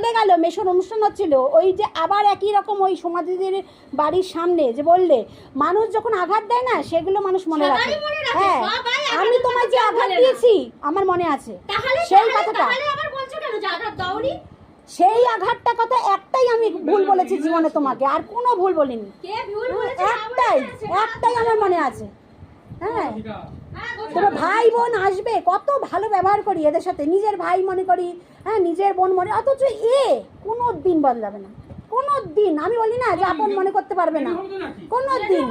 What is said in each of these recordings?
চলে গেল, মেশোর অনুষ্ঠান হচ্ছিল, ওই যে আবার একই রকম ওই সমাধিদের বাড়ির সামনে যে বললে মানুষ যখন আঘাত দেয় না সেগুলো মানুষ মনে রাখে। হ্যাঁ, আমি তোমায় যে আঘাত দিয়েছি আমার মনে আছে, সেই কথাটা, সেই আঘাতটা কথা একটাই আমি ভুল বলেছি জীবনে তোমাকে, আর কোনো ভুল বলিনি, একটাই আমার মনে আছে। হ্যাঁ, তোমার ভাই বোন আসবে, কত ভালো ব্যবহার করি এদের সাথে, নিজের ভাই মনে করি, হ্যাঁ নিজের বোন মনে, অথচ কোনো দিন বদলাবে না, কোনো দিন। আমি বলি না যে আপন মনে করতে পারবে না, কোনো দিন।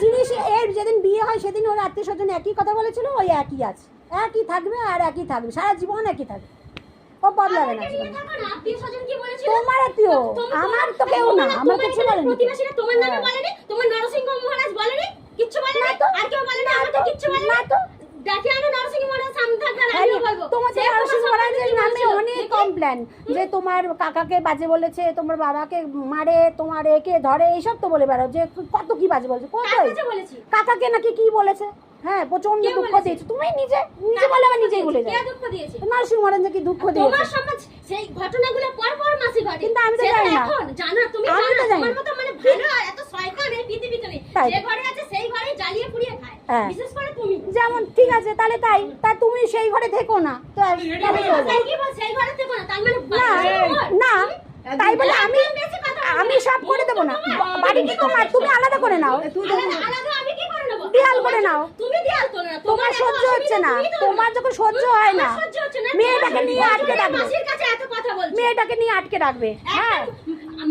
জিনিস এর যেদিন বিয়ে হয় সেদিন ওর আত্মীয় স্বজন একই কথা বলেছিল, ওই একই আছে, একই থাকবে আর একই থাকবে, সারা জীবন একই থাকবে, ও বদলাবে না। তোমার আত্মীয়, আমার তো কেউ না, আমার কিছু বলেনি। তোমার নামে বলেনি, তোমার নরসিংহ মহারাজ বলেনি, কিচ্ছু বলেনি, আর কেউ বলেনি, আমাকে কিচ্ছু বলেনি তো। দেখি আমি নরসিংহ মহারাজ সামনে থাকলে আমিও বলবো, তোমার নরসিংহ মহারাজের নামে অনেক কমপ্লেন, যে তোমার কাকাকে বাজে বলেছে, তোমার বাবাকে মারে, তোমার একে ধরে, এইসব তো বলে বেড়াও, যে কত কি বাজে বলেছে, কাকাকে নাকি কি বলেছে, হ্যাঁ প্রচন্ড দুঃখ দিয়েছে। তুমি নিজে বলে আবার নিজেই বলে যাও, নরসিংহ মহারাজ কি দুঃখ দিয়েছে, তোমার সমাজ সেই ঘটনাগুলো পরপর মাসি ঘটে, কিন্তু আমি তো জানি না, জানো তুমি, তোমার মত মানে ভালো এত শয়তান এই পৃথিবীতে নেই, যে ঘরে আছে সেই ঘরে জ্বালিয়ে পুড়িয়ে খায়, বিশেষ করে তুমি যেমন। ঠিক আছে, তাহলে তা তুমি সেই ঘরে থেকো না, তো সেই ঘরে থেকো না, তার মানে না, তাই বলে আমি সব করে দেবো না, বাড়ি কি তোমার, তুমি আলাদা করে নাও, দেয়াল করে নাও, তোমার সহ্য হচ্ছে না, তোমার যখন সহ্য হয় না মেয়েটাকে নিয়ে আটকে রাখবে, মেয়েটাকে নিয়ে আটকে রাখবে। হ্যাঁ,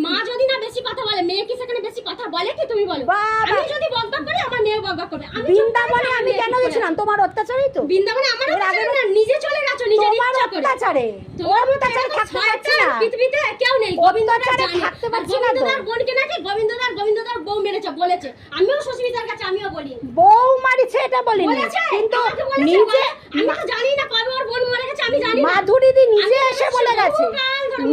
মা যদি না বেশি কথা বলে, মেয়ে কি সেখানে বেশি কথা বলে কি তুমি বলো? আমি যদি বকবক করি আমার মেয়ে বকবক করবে। বৃন্দাবনে আমি কেন গেছিলাম? তোমার অত্যাচারই তো। বৃন্দাবনে আমার অত্যাচার না, নিজে চলে গেছো নিজের ইচ্ছা করে। অত্যাচারে, তোমার অত্যাচারে থাকতে পারছি না, পৃথিবীতে কেউ নেই। গোবিন্দদার থাকতে পারছি না, গোবিন্দদার বোনকে নাকি গোবিন্দদার বউ মেরেছে বলেছে, আমিও সুস্মিতার কাছে আমিও বলি বউ মারিছে, এটা বলিনি, কিন্তু নিজে আমি তো জানি না কবে ওর বোন মরে গেছে, আমি জানি না, মাধুরীদি নিজে এসে বলে গেছে,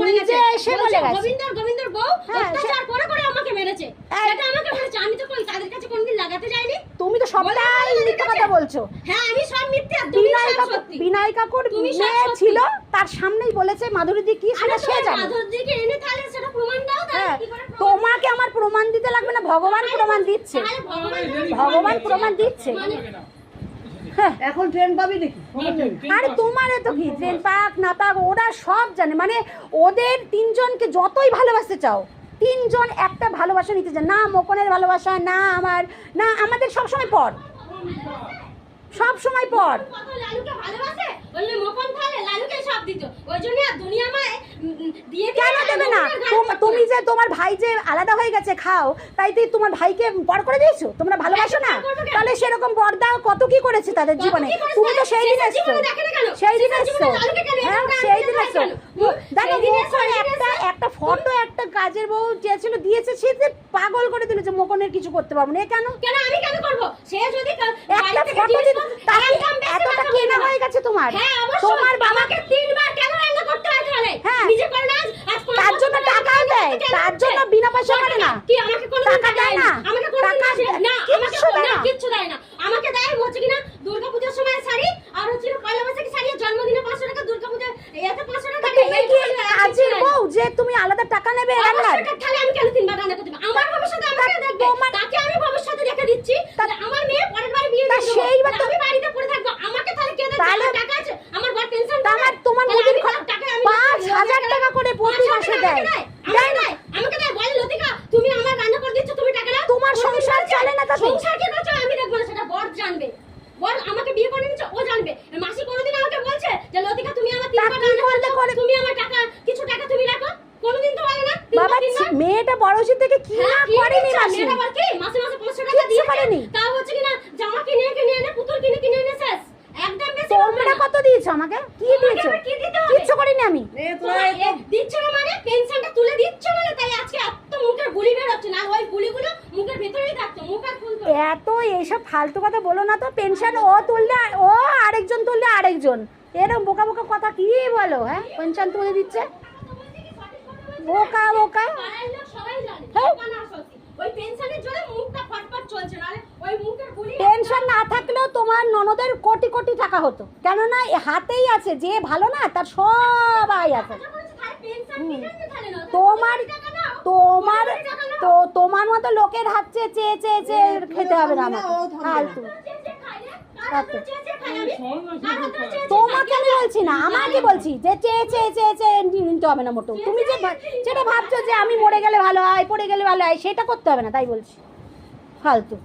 নিজে এসে বলে গেছে গোবিন্দর বউ অত্যাচার করে করে আমাকে মেরেছে, এটা আমাকে বলেছে, আমি তো কই তাদের কাছে কোনদিন লাগাতে যাইনি। তুমি তো সবটাই মিথ্যা কথা বলছো। হ্যাঁ, আমি সব মিথ্যা, তুমি সব সত্যি। বিনয় কাকুর মেয়ে ছিল, তার সামনেই বলেছে মাধুরীদি কি সেটা সে জানে, মাধুরীদিকে এনে তাহলে সেটা প্রমাণ দাও, তাহলে কি করে? তোমাকে আমার প্রমাণ দিতে লাগবে না, ভগবান প্রমাণ দিচ্ছে, ভগবান প্রমাণ দিচ্ছে। এখন ট্রেন পাবি নাকি? আরে তোমার তো কি ট্রেন পাক না পাক ওরা সব জানে, মানে ওদের তিনজনকে যতই ভালোবাসতে চাও, তিনজন একটা ভালোবাসা নিতে চায় না, মোকনের ভালোবাসা না আমার, না আমাদের সবসময় পর, সব সময় পর। লালুকে ভালোবাসে বললে মোকন তাহলে লালুকে সব দিত, ওই জন্য দুনিয়া মায় দিয়ে কেন দেবে না? তুমি যে তোমার ভাই যে আলাদা হয়ে গেছে খাও, তাই তো তোমার ভাইকে পর করে দিয়েছো, তোমরা ভালোবাসো না, তাহলে সেরকম বড়দা কত কি করেছে তাদের জীবনে, তুমি তো সেই দিন এসছো, সেই দিন এসছো, হ্যাঁ সেই দিন এসছো। দেখো একটা ফটো একটা কাজের বউ চেয়েছিল দিয়েছে, সে পাগল করে দিল যে মোকনের কিছু করতে পারবো না, কেন আমি কেন করবো? সে যদি একটা ফটো এতটা কেনা হয়ে গেছে তোমার, তোমার বাবাকে 3 বার কেন রান্না করতে হয় তাহলে? নিজে করে না, তার জন্য টাকাও দেয়, তার জন্য বিনা পয়সা করে না, কি আমাকে কোনো টাকা দেয় না, আমাকে কোনো টাকা না, আমাকে কিচ্ছু দেয় না, আমাকে দেয় হচ্ছে কিনা দুর্গাপূজার সময় শাড়ি, আর হচ্ছে পয়লা বৈশাখে শাড়ি, জন্মদিনে 500 টাকা, দুর্গাপূজা এতে 500 টাকা। তুমি কি আজির বউ যে তুমি আলাদা টাকা নেবে রান্নার? তাহলে আমি কেন 3 বার রান্না করতে? আমার ভবিষ্যতে আমাকে দেখবে, তাকে আমি ভবিষ্যতে রেখে দিচ্ছি, তাহলে আমার মেয়ে পরের বারে বিয়ে দিবে, সেইবার আমি বাড়িতে পড়ে থাকবো, আমাকে তাহলে কে দেবে? টাকা আছে আমার বড় পেনশন, আমার তোমার মুদির টাকা আমি 5000 টাকা করে প্রতি মাসে দেয়, দেয় না আমাকে দেয়, বলে লতিকা তুমি আমার রান্না করে দিচ্ছ, তুমি টাকা দাও, তোমার সংসার চলে না, তাতে সংসার কি করছো আমি দেখব না, সেটা বড় জানবে, বড় আমাকে বিয়ে করে নিচ্ছে ও জানবে। মাসি কোনোদিন আমাকে বলছে যে লতিকা তুমি আমার 3 বার রান্না করে তুমি আমার টাকা কিছু টাকা তুমি রাখো, কোনোদিন তো বলে না। বাবা মেয়েটা বড় হচ্ছে থেকে কি না করেনি, মাসি মেয়েটা বল কি মাসে মাসে 500 টাকা দিয়ে পারেনি, তাও হচ্ছে কিনা জামা কিনে এনে পুতুল কিনে এনে শেষ, একদম বেশি। তোমরা কত দিয়েছো আমাকে? কি দিয়েছো? কিচ্ছু করিনি আমি। দিচ্ছ না মানে পেনশনটা তুলে দিচ্ছ মানে, তাই আজকে এত মুখের গুলি বের হচ্ছে না, ওই গুলিগুলো মুখের ভিতরেই থাকতো, মুখ আর খুলতো। এত এইসব ফালতু কথা বলো না তো, পেনশন ও তুললে ও আরেকজন তুললে আরেকজন, এরকম বোকা বোকা কথা কি বলো? হ্যাঁ পেনশন তুলে দিচ্ছে, বোকা বোকা সবাই জানে, ওই পেনশনের জন্য মুখটা ফটফট চলছে, নালে ওই মুখের গুলি। পেনশন না থাকলেও তোমার ননদের কোটি কোটি টাকা হতো, কেন না হাতেই আছে, যে ভালো না তার সবাই আছে। তোমার তোমার তো তোমার মতো লোকের হাত চেয়ে চেয়ে চেয়ে চেয়ে খেতে হবে না আমার ফালতু। তোমাকে আমি বলছি না, আমাকে বলছি যে চেয়ে চেয়ে চেয়ে চেয়ে নিতে হবে না মোটো। তুমি যে যেটা ভাবছো যে আমি মরে গেলে ভালো হয়, পড়ে গেলে ভালো হয়, সেটা করতে হবে না, তাই বলছি ফালতু।